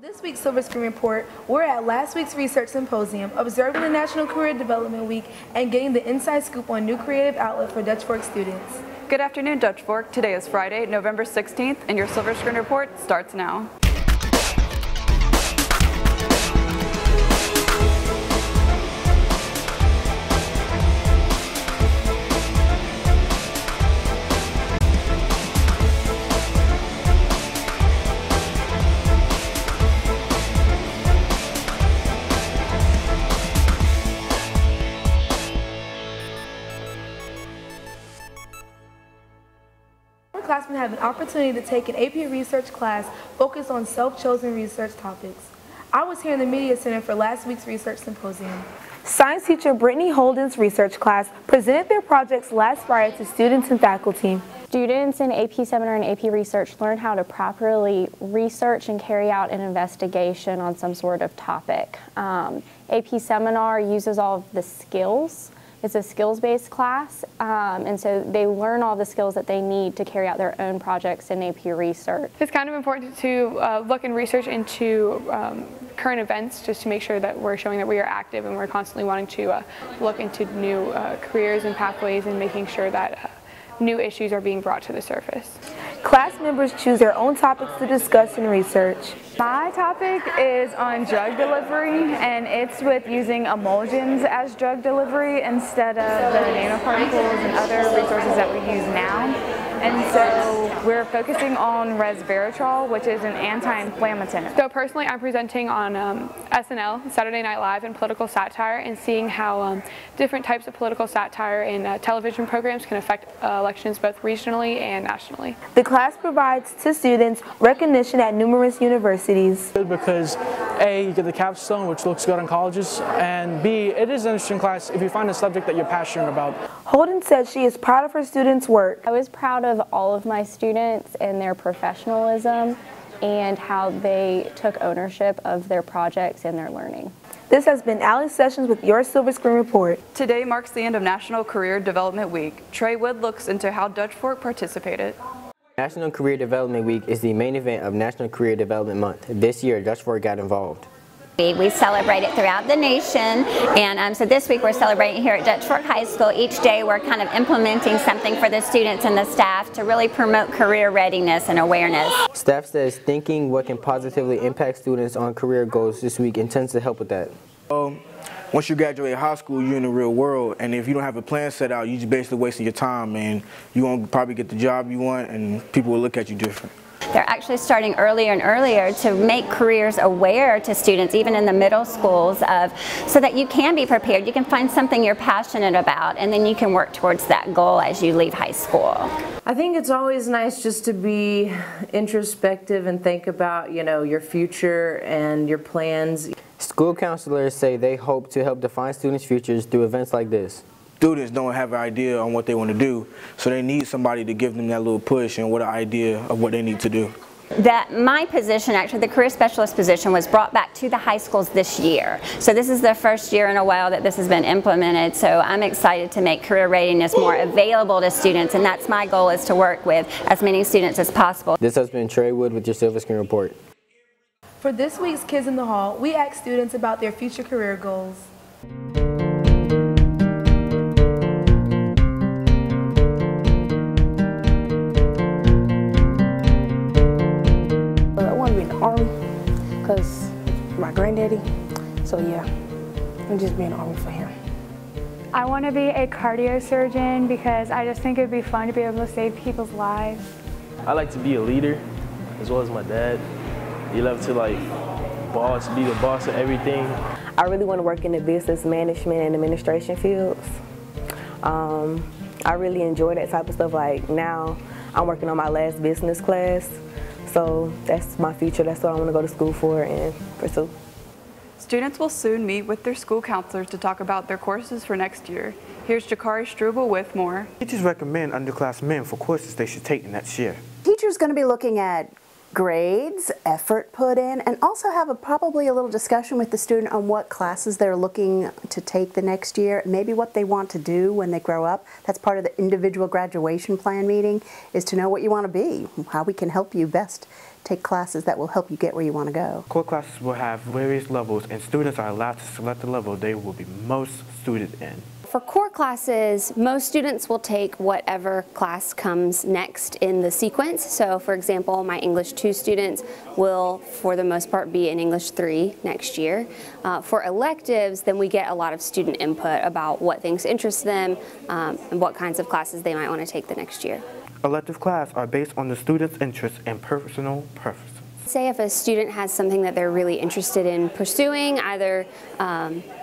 This week's Silver Screen Report, we're at last week's research symposium, observing the National Career Development Week and getting the inside scoop on new creative outlet for Dutch Fork students. Good afternoon, Dutch Fork. Today is Friday, November 16th, and your Silver Screen Report starts now. Classmen have an opportunity to take an AP Research class focused on self-chosen research topics. I was here in the Media Center for last week's research symposium. Science teacher Brittany Holden's research class presented their projects last Friday to students and faculty. Students in AP Seminar and AP Research learn how to properly research and carry out an investigation on some sort of topic. AP Seminar uses all of the skills. It's a skills-based class, and so they learn all the skills that they need to carry out their own projects in AP Research. It's kind of important to look and research into current events just to make sure that we're showing that we are active and we're constantly wanting to look into new careers and pathways and making sure that new issues are being brought to the surface. Class members choose their own topics to discuss and research. My topic is on drug delivery, and it's with using emulsions as drug delivery instead of the nanoparticles and other resources that we use now. And so we're focusing on resveratrol, which is an anti-inflammatory. So personally, I'm presenting on SNL, Saturday Night Live, and political satire, and seeing how different types of political satire in television programs can affect elections both regionally and nationally. The class provides to students recognition at numerous universities. Because A, you get the capstone, which looks good in colleges, and B, it is an interesting class if you find a subject that you're passionate about. Holden said she is proud of her students' work. I was proud of all of my students and their professionalism and how they took ownership of their projects and their learning. This has been Allie Sessions with your Silver Screen Report. Today marks the end of National Career Development Week. Trey Wood looks into how Dutch Fork participated. National Career Development Week is the main event of National Career Development Month. This year, Dutch Fork got involved. We celebrate it throughout the nation, and so this week we're celebrating here at Dutch Fork High School. Each day we're kind of implementing something for the students and the staff to really promote career readiness and awareness. Staff says thinking what can positively impact students on career goals this week intends to help with that. Once you graduate high school, you're in the real world, and if you don't have a plan set out, you're just basically wasting your time, and you won't probably get the job you want, and people will look at you different. They're actually starting earlier and earlier to make careers aware to students, even in the middle schools, so that you can be prepared. You can find something you're passionate about, and then you can work towards that goal as you leave high school. I think it's always nice just to be introspective and think about, your future and your plans. School counselors say they hope to help define students' futures through events like this. Students don't have an idea on what they want to do, so they need somebody to give them that little push and what an idea of what they need to do. My position, actually the career specialist position, was brought back to the high schools this year. So this is the first year in a while that this has been implemented, so I'm excited to make career readiness more available to students, and that's my goal, is to work with as many students as possible. This has been Trey Wood with your Silver Screen Report. For this week's Kids in the Hall, we asked students about their future career goals. I want to be in the Army because my granddaddy, so yeah, I'm just being in the Army for him. I want to be a cardio surgeon because I just think it would be fun to be able to save people's lives. I like to be a leader, as well as my dad. You love to be the boss of everything. I really want to work in the business management and administration fields. I really enjoy that type of stuff. Like now, I'm working on my last business class, so that's my future. That's what I want to go to school for and pursue. Students will soon meet with their school counselors to talk about their courses for next year. Here's Jakari Struble with more. Teachers recommend underclassmen for courses they should take next year. Teachers going to be looking at grades, effort put in, and also have probably a little discussion with the student on what classes they're looking to take the next year, maybe what they want to do when they grow up. That's part of the individual graduation plan meeting, is to know what you want to be, how we can help you best take classes that will help you get where you want to go. Core classes will have various levels, and students are allowed to select the level they will be most suited in. For core classes, most students will take whatever class comes next in the sequence. So for example, my English 2 students will, for the most part, be in English 3 next year. For electives, then we get a lot of student input about what things interest them and what kinds of classes they might want to take the next year. Elective classes are based on the student's interests and personal preferences. Say if a student has something that they're really interested in pursuing, either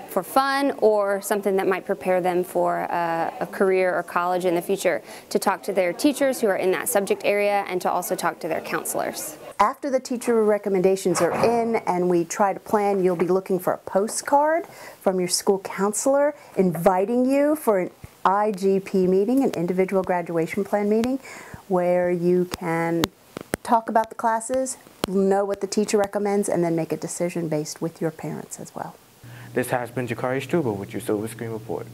for fun or something that might prepare them for a career or college in the future, to talk to their teachers who are in that subject area and to also talk to their counselors. After the teacher recommendations are in and we try to plan, you'll be looking for a postcard from your school counselor inviting you for an IGP meeting, an individual graduation plan meeting, where you can talk about the classes, know what the teacher recommends, and then make a decision based with your parents as well. This has been Jakari Struble with your Silver Screen Report.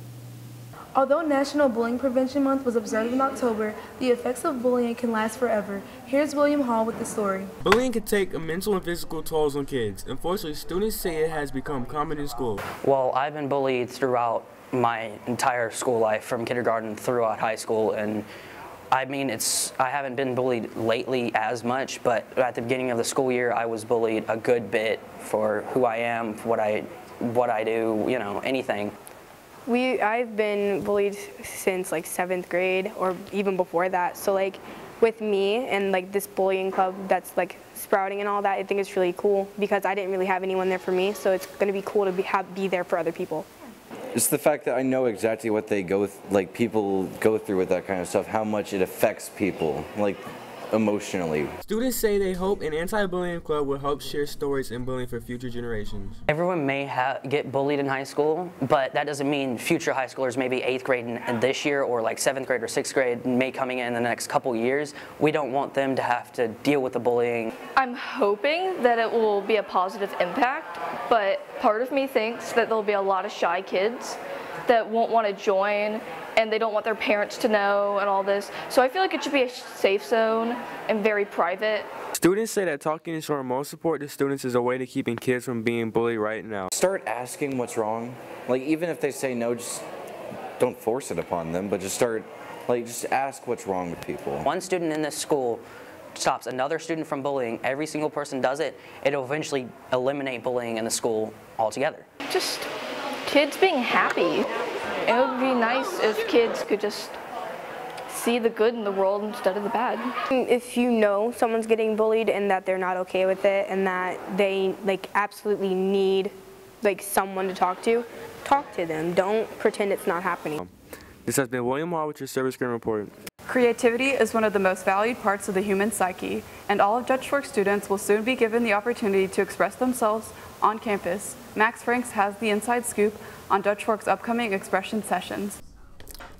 Although National Bullying Prevention Month was observed in October, the effects of bullying can last forever. Here's William Hall with the story. Bullying can take a mental and physical tolls on kids. Unfortunately, students say it has become common in school. Well, I've been bullied throughout my entire school life, from kindergarten throughout high school, and I mean, I haven't been bullied lately as much, but at the beginning of the school year, I was bullied a good bit for who I am, for what I do, you know, anything. I've been bullied since like 7th grade or even before that. So like with me and like this bullying club that's like sprouting and all that, I think it's really cool because I didn't really have anyone there for me. So it's going to be cool to be there for other people. It's the fact that I know exactly what they people go through with that kind of stuff, how much it affects people, like emotionally. Students say they hope an anti-bullying club will help share stories and bullying for future generations. Everyone may get bullied in high school, but that doesn't mean future high schoolers, maybe 8th grade and this year, or like 7th grade or 6th grade, may coming in the next couple years. We don't want them to have to deal with the bullying. I'm hoping that it will be a positive impact, but part of me thinks that there'll be a lot of shy kids that won't want to join, and they don't want their parents to know and all this. So I feel like it should be a safe zone and very private. Students say that talking and showing more support to students is a way to keeping kids from being bullied right now. Start asking what's wrong. Like, even if they say no, just don't force it upon them, but just ask what's wrong with people. One student in this school stops another student from bullying, every single person does it, it'll eventually eliminate bullying in the school altogether. Just kids being happy. It would be nice if kids could just see the good in the world instead of the bad. If you know someone's getting bullied and that they're not okay with it and that they absolutely need someone to talk to them. Don't pretend it's not happening. This has been William Hall with your Silver Screen Report. Creativity is one of the most valued parts of the human psyche, and all of Judge Schwartz students will soon be given the opportunity to express themselves on campus. Max Franks has the inside scoop on Judge Schwartz's upcoming expression sessions.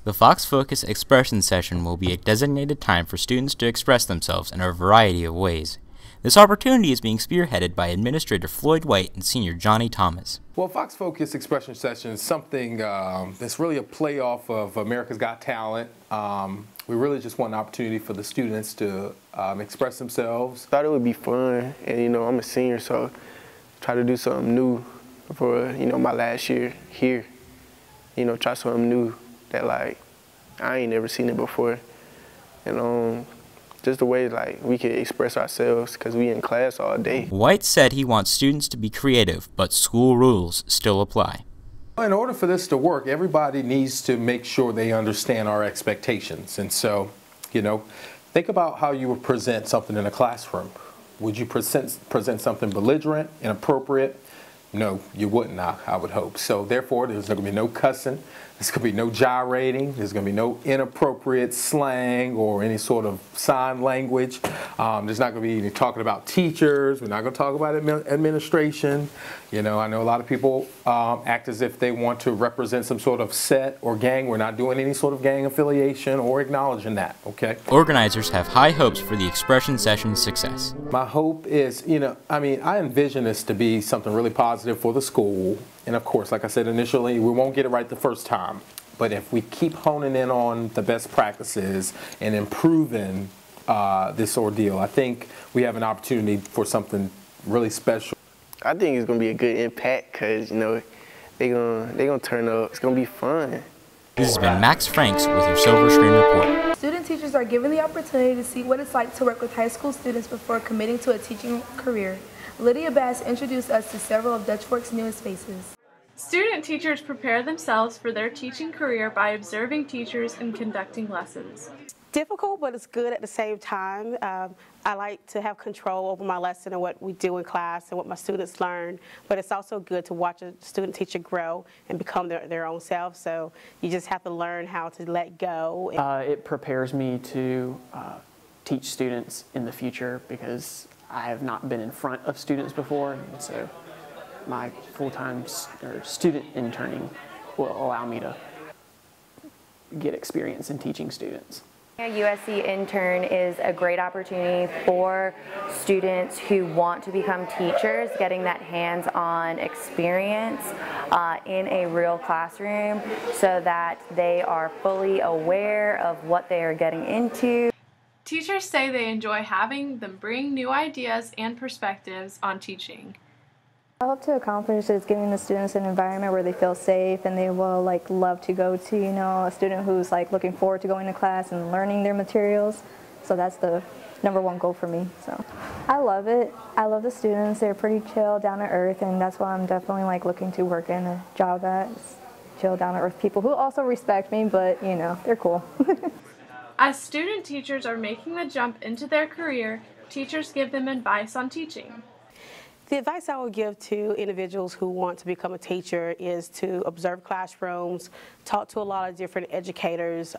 The Fox Focus Expression Session will be a designated time for students to express themselves in a variety of ways. This opportunity is being spearheaded by Administrator Floyd White and Senior Johnny Thomas. Well, Fox Focus Expression Session is something that's really a playoff of America's Got Talent. We really just want an opportunity for the students to express themselves. Thought it would be fun, and I'm a senior, so try to do something new for my last year here. Try something new that I ain't never seen it before, and just the way we can express ourselves because we in class all day. White said he wants students to be creative, but school rules still apply. In order for this to work, everybody needs to make sure they understand our expectations. And so, think about how you would present something in a classroom. Would you present something belligerent, inappropriate? No, you wouldn't, I would hope. So therefore, there's going to be no cussing, there's going to be no gyrating, there's going to be no inappropriate slang or any sort of sign language. There's not going to be any talking about teachers, we're not going to talk about administration. I know a lot of people act as if they want to represent some sort of set or gang. We're not doing any sort of gang affiliation or acknowledging that, okay? Organizers have high hopes for the expression session's success. My hope is, I envision this to be something really positive for the school. And of course, like I said initially, we won't get it right the first time. But if we keep honing in on the best practices and improving this ordeal? I think we have an opportunity for something really special. I think it's gonna be a good impact because, you know, they gonna turn up. It's gonna be fun. This has been Max Franks with your Silver Screen Report. Student teachers are given the opportunity to see what it's like to work with high school students before committing to a teaching career. Lydia Bass introduced us to several of Dutch Fork's newest faces. Student teachers prepare themselves for their teaching career by observing teachers and conducting lessons. Difficult, but it's good at the same time. I like to have control over my lesson and what we do in class and what my students learn, but it's also good to watch a student teacher grow and become their own self, so you just have to learn how to let go. It prepares me to teach students in the future because I have not been in front of students before, and so my full-time student interning will allow me to get experience in teaching students. A USC intern is a great opportunity for students who want to become teachers, getting that hands-on experience in a real classroom so that they are fully aware of what they are getting into. Teachers say they enjoy having them bring new ideas and perspectives on teaching. I hope to accomplish is giving the students an environment where they feel safe and they will love to go to, a student who's looking forward to going to class and learning their materials. So that's the #1 goal for me. So I love it. I love the students. They're pretty chill, down to earth, and that's what I'm definitely looking to work in a job at. Is chill, down to earth people who also respect me, but they're cool. As student teachers are making the jump into their career, teachers give them advice on teaching. The advice I would give to individuals who want to become a teacher is to observe classrooms, talk to a lot of different educators,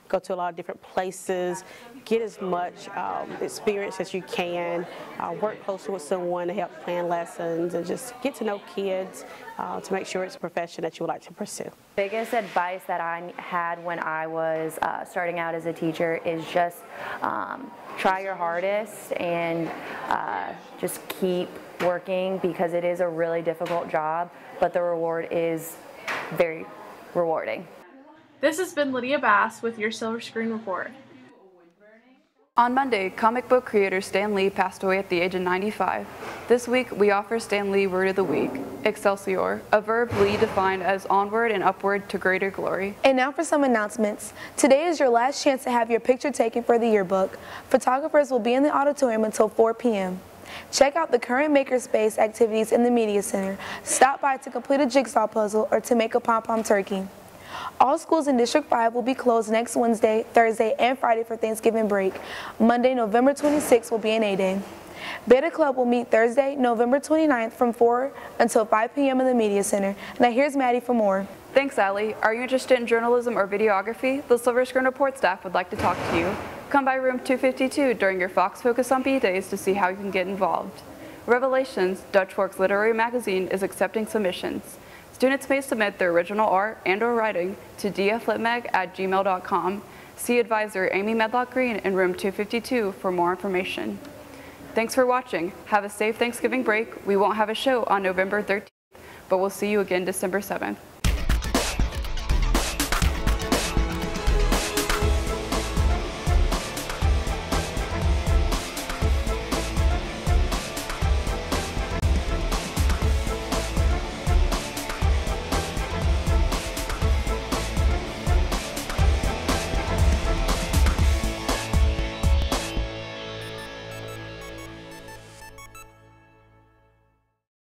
go to a lot of different places, get as much experience as you can, work closely with someone to help plan lessons, and just get to know kids to make sure it's a profession that you would like to pursue. Biggest advice that I had when I was starting out as a teacher is just try your hardest and just keep working, because it is a really difficult job, but the reward is very rewarding. This has been Lydia Bass with your Silver Screen Report. On Monday, comic book creator Stan Lee passed away at the age of 95. This week, we offer Stan Lee Word of the Week, Excelsior, a verb Lee defined as onward and upward to greater glory. And now for some announcements. Today is your last chance to have your picture taken for the yearbook. Photographers will be in the auditorium until 4 p.m. Check out the current Makerspace activities in the Media Center. Stop by to complete a jigsaw puzzle or to make a pom-pom turkey. All schools in District 5 will be closed next Wednesday, Thursday, and Friday for Thanksgiving break. Monday, November 26th will be an A-Day. Beta Club will meet Thursday, November 29th from 4 until 5 p.m. in the Media Center. Now here's Maddie for more. Thanks, Allie. Are you interested in journalism or videography? The Silver Screen Report staff would like to talk to you. Come by room 252 during your Fox Focus on B days to see how you can get involved. Revelations, Dutch Fork's literary magazine, is accepting submissions. Students may submit their original art and/or writing to dflipmag@gmail.com. See advisor Amy Medlock-Green in room 252 for more information. Thanks for watching. Have a safe Thanksgiving break. We won't have a show on November 13th, but we'll see you again December 7th.